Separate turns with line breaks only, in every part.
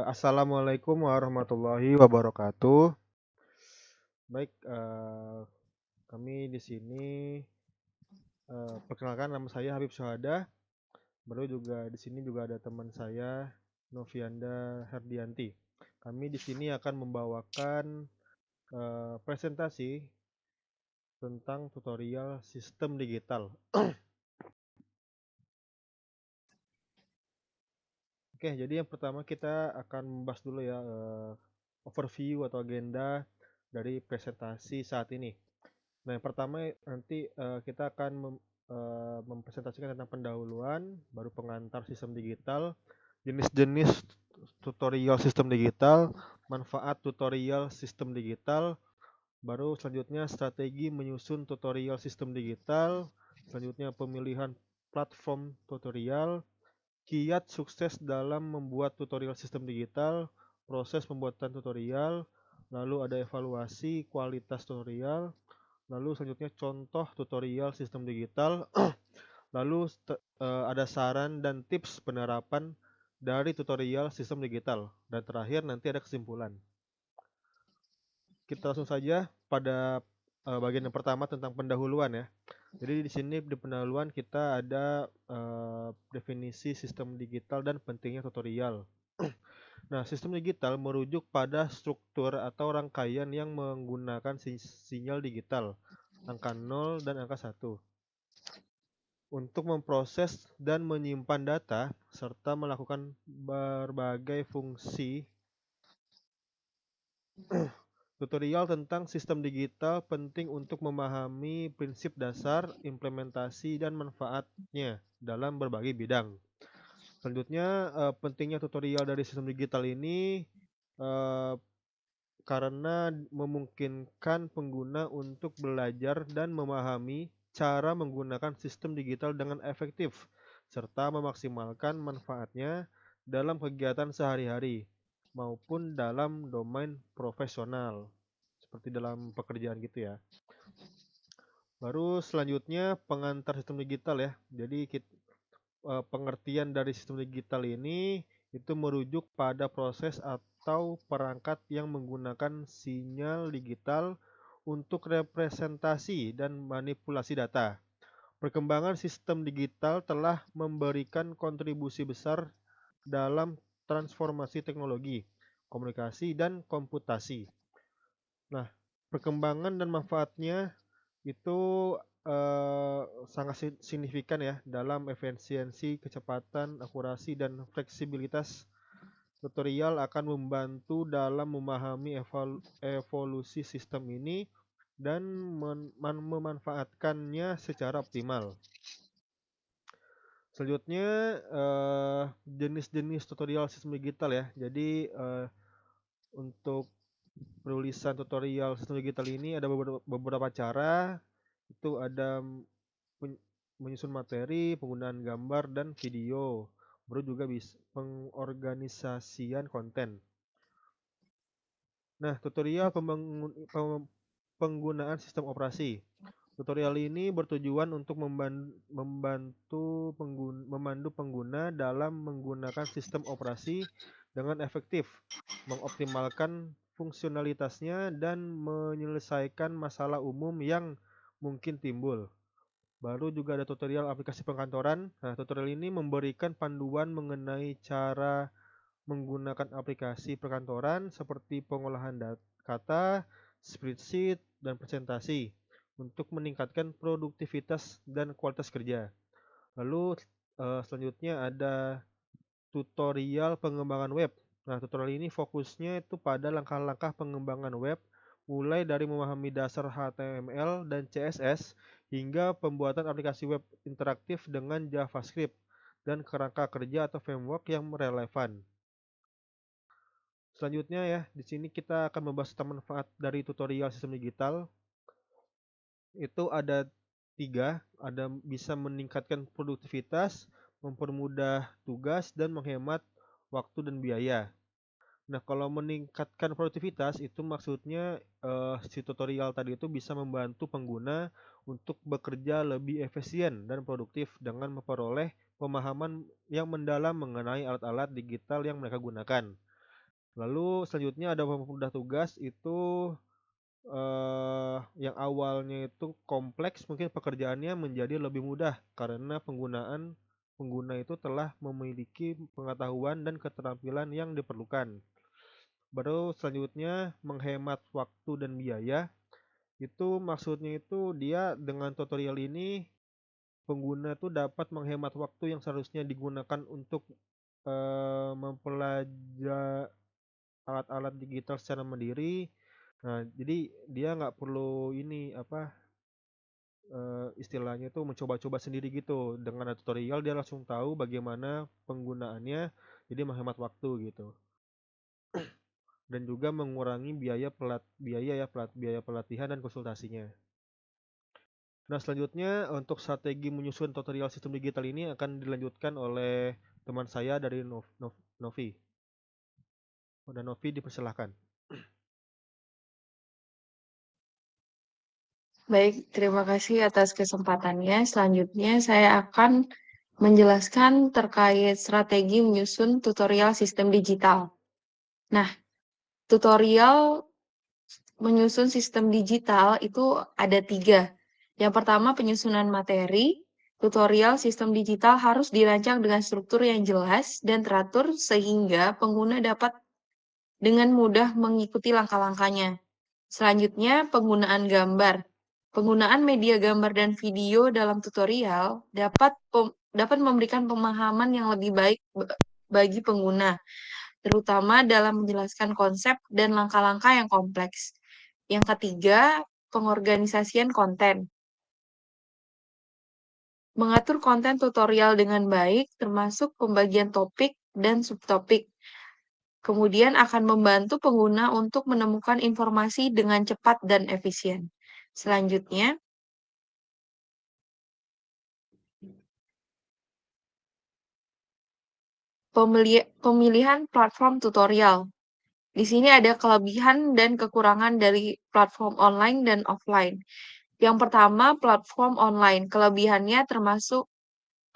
Assalamualaikum warahmatullahi wabarakatuh. Baik, kami di sini, perkenalkan nama saya Habib Syuhada, baru juga di sini juga ada teman saya, Novianda Herdianti. Kami di sini akan membawakan, presentasi tentang tutorial sistem digital. Oke, jadi yang pertama kita akan membahas dulu ya, overview atau agenda dari presentasi saat ini. Nah, yang pertama nanti kita akan mempresentasikan tentang pendahuluan, baru pengantar sistem digital, jenis-jenis tutorial sistem digital, manfaat tutorial sistem digital, baru selanjutnya strategi menyusun tutorial sistem digital, selanjutnya pemilihan platform tutorial, kiat sukses dalam membuat tutorial sistem digital, proses pembuatan tutorial, lalu ada evaluasi kualitas tutorial, lalu selanjutnya contoh tutorial sistem digital, lalu ada saran dan tips penerapan dari tutorial sistem digital, dan terakhir nanti ada kesimpulan. Kita langsung saja pada bagian yang pertama tentang pendahuluan ya. Jadi di sini di pendahuluan kita ada definisi sistem digital dan pentingnya tutorial. Nah, sistem digital merujuk pada struktur atau rangkaian yang menggunakan sinyal digital, angka 0 dan angka 1, untuk memproses dan menyimpan data serta melakukan berbagai fungsi. Tutorial tentang sistem digital penting untuk memahami prinsip dasar, implementasi, dan manfaatnya dalam berbagai bidang. Selanjutnya, pentingnya tutorial dari sistem digital ini eh, karena memungkinkan pengguna untuk belajar dan memahami cara menggunakan sistem digital dengan efektif, serta memaksimalkan manfaatnya dalam kegiatan sehari-hari maupun dalam domain profesional, seperti dalam pekerjaan gitu ya. Baru selanjutnya pengantar sistem digital ya. Jadi pengertian dari sistem digital ini itu merujuk pada proses atau perangkat yang menggunakan sinyal digital untuk representasi dan manipulasi data. Perkembangan sistem digital telah memberikan kontribusi besar dalam transformasi teknologi, komunikasi, dan komputasi. Nah, perkembangan dan manfaatnya itu sangat signifikan ya dalam efisiensi, kecepatan, akurasi, dan fleksibilitas. Tutorial akan membantu dalam memahami evolusi sistem ini dan memanfaatkannya secara optimal. Selanjutnya, jenis-jenis tutorial sistem digital ya. Jadi untuk penulisan tutorial sistem digital ini ada beberapa cara. Itu ada menyusun materi, penggunaan gambar dan video, baru juga bisa pengorganisasian konten. Nah, tutorial penggunaan sistem operasi. Tutorial ini bertujuan untuk memandu pengguna dalam menggunakan sistem operasi dengan efektif, mengoptimalkan fungsionalitasnya, dan menyelesaikan masalah umum yang mungkin timbul. Baru juga ada tutorial aplikasi perkantoran. Nah, tutorial ini memberikan panduan mengenai cara menggunakan aplikasi perkantoran seperti pengolahan kata, spreadsheet, dan presentasi untuk meningkatkan produktivitas dan kualitas kerja. Lalu selanjutnya ada tutorial pengembangan web. Nah, tutorial ini fokusnya itu pada langkah-langkah pengembangan web, mulai dari memahami dasar HTML dan CSS hingga pembuatan aplikasi web interaktif dengan JavaScript dan kerangka kerja atau framework yang relevan. Selanjutnya ya, di sini kita akan membahas tentang manfaat dari tutorial sistem digital. Itu ada 3, ada bisa meningkatkan produktivitas, mempermudah tugas, dan menghemat waktu dan biaya. Nah, kalau meningkatkan produktivitas itu maksudnya si tutorial tadi itu bisa membantu pengguna untuk bekerja lebih efisien dan produktif dengan memperoleh pemahaman yang mendalam mengenai alat-alat digital yang mereka gunakan. Lalu selanjutnya ada mempermudah tugas itu, yang awalnya itu kompleks mungkin pekerjaannya menjadi lebih mudah karena pengguna itu telah memiliki pengetahuan dan keterampilan yang diperlukan. Baru selanjutnya menghemat waktu dan biaya, itu maksudnya itu dia dengan tutorial ini pengguna tuh dapat menghemat waktu yang seharusnya digunakan untuk, mempelajari alat-alat digital secara mandiri. Nah, jadi dia nggak perlu ini, apa, istilahnya tuh mencoba-coba sendiri gitu. Dengan ada tutorial dia langsung tahu bagaimana penggunaannya, jadi menghemat waktu gitu. Dan juga mengurangi biaya pelatihan dan konsultasinya. Nah, selanjutnya untuk strategi menyusun tutorial sistem digital ini akan dilanjutkan oleh teman saya dari Novi. Udah Novi dipersilahkan.
Baik, terima kasih atas kesempatannya. Selanjutnya saya akan menjelaskan terkait strategi menyusun tutorial sistem digital. Nah, tutorial menyusun sistem digital itu ada 3. Yang pertama, penyusunan materi. Tutorial sistem digital harus dirancang dengan struktur yang jelas dan teratur sehingga pengguna dapat dengan mudah mengikuti langkah-langkahnya. Selanjutnya, penggunaan gambar. Penggunaan media gambar dan video dalam tutorial dapat memberikan pemahaman yang lebih baik bagi pengguna, terutama dalam menjelaskan konsep dan langkah-langkah yang kompleks. Yang ketiga, pengorganisasian konten. Mengatur konten tutorial dengan baik, termasuk pembagian topik dan subtopik. Kemudian akan membantu pengguna untuk menemukan informasi dengan cepat dan efisien. Selanjutnya, pemilihan platform tutorial. Di sini ada kelebihan dan kekurangan dari platform online dan offline. Yang pertama, platform online. Kelebihannya termasuk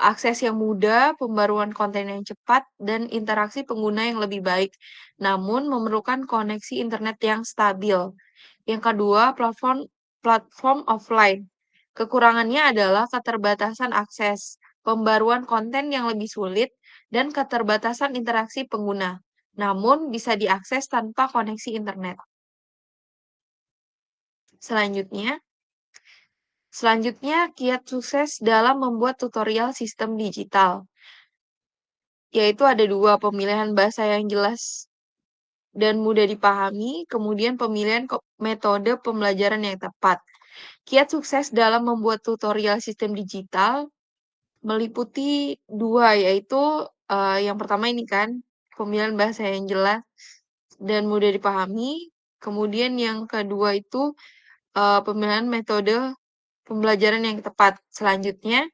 akses yang mudah, pembaruan konten yang cepat, dan interaksi pengguna yang lebih baik, namun memerlukan koneksi internet yang stabil. Yang kedua, platform offline. Kekurangannya adalah keterbatasan akses, pembaruan konten yang lebih sulit, dan keterbatasan interaksi pengguna. Namun bisa diakses tanpa koneksi internet. Selanjutnya, kiat sukses dalam membuat tutorial sistem digital. Yaitu ada 2, pemilihan bahasa yang jelas dan mudah dipahami, kemudian pemilihan metode pembelajaran yang tepat. Kiat sukses dalam membuat tutorial sistem digital meliputi 2, yaitu yang pertama ini kan, pemilihan bahasa yang jelas dan mudah dipahami. Kemudian yang kedua itu pemilihan metode pembelajaran yang tepat. Selanjutnya,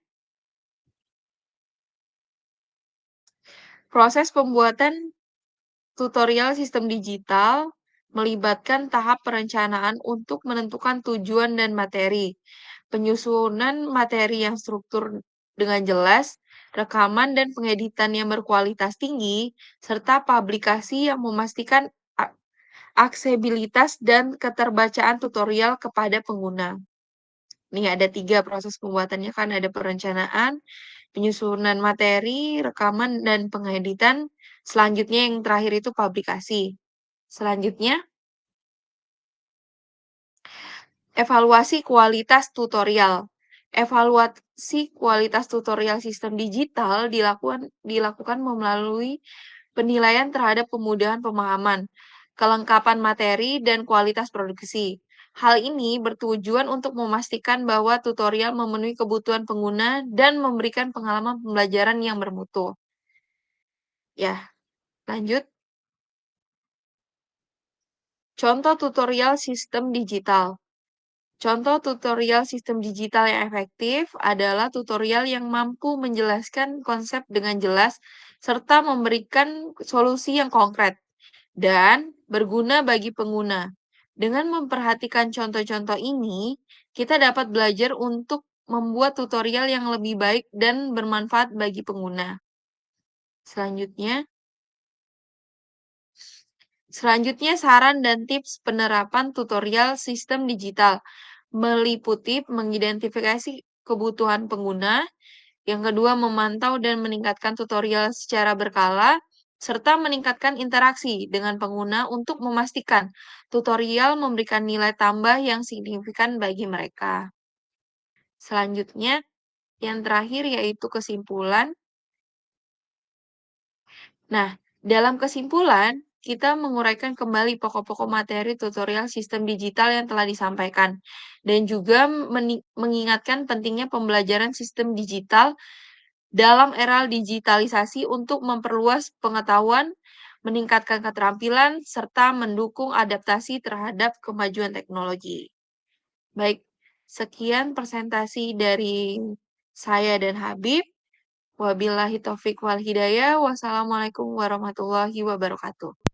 proses pembuatan tutorial sistem digital melibatkan tahap perencanaan untuk menentukan tujuan dan materi, penyusunan materi yang struktur dengan jelas, rekaman dan pengeditan yang berkualitas tinggi, serta publikasi yang memastikan aksesibilitas dan keterbacaan tutorial kepada pengguna. Nih ada 3 proses pembuatannya kan, ada perencanaan, penyusunan materi, rekaman, dan pengeditan. Selanjutnya yang terakhir itu publikasi. Selanjutnya, evaluasi kualitas tutorial. Evaluasi kualitas tutorial sistem digital dilakukan melalui penilaian terhadap kemudahan pemahaman, kelengkapan materi, dan kualitas produksi. Hal ini bertujuan untuk memastikan bahwa tutorial memenuhi kebutuhan pengguna dan memberikan pengalaman pembelajaran yang bermutu. Ya, lanjut. Contoh tutorial sistem digital. Contoh tutorial sistem digital yang efektif adalah tutorial yang mampu menjelaskan konsep dengan jelas serta memberikan solusi yang konkret dan berguna bagi pengguna. Dengan memperhatikan contoh-contoh ini, kita dapat belajar untuk membuat tutorial yang lebih baik dan bermanfaat bagi pengguna. Selanjutnya, Selanjutnya, saran dan tips penerapan tutorial sistem digital meliputi mengidentifikasi kebutuhan pengguna, yang kedua memantau dan meningkatkan tutorial secara berkala, serta meningkatkan interaksi dengan pengguna untuk memastikan tutorial memberikan nilai tambah yang signifikan bagi mereka. Selanjutnya, yang terakhir yaitu kesimpulan. Nah, dalam kesimpulan, kita menguraikan kembali pokok-pokok materi tutorial sistem digital yang telah disampaikan, dan juga mengingatkan pentingnya pembelajaran sistem digital dalam era digitalisasi untuk memperluas pengetahuan, meningkatkan keterampilan, serta mendukung adaptasi terhadap kemajuan teknologi. Baik, sekian presentasi dari saya dan Habib. Wabillahi taufik wal hidayah. Wassalamualaikum warahmatullahi wabarakatuh.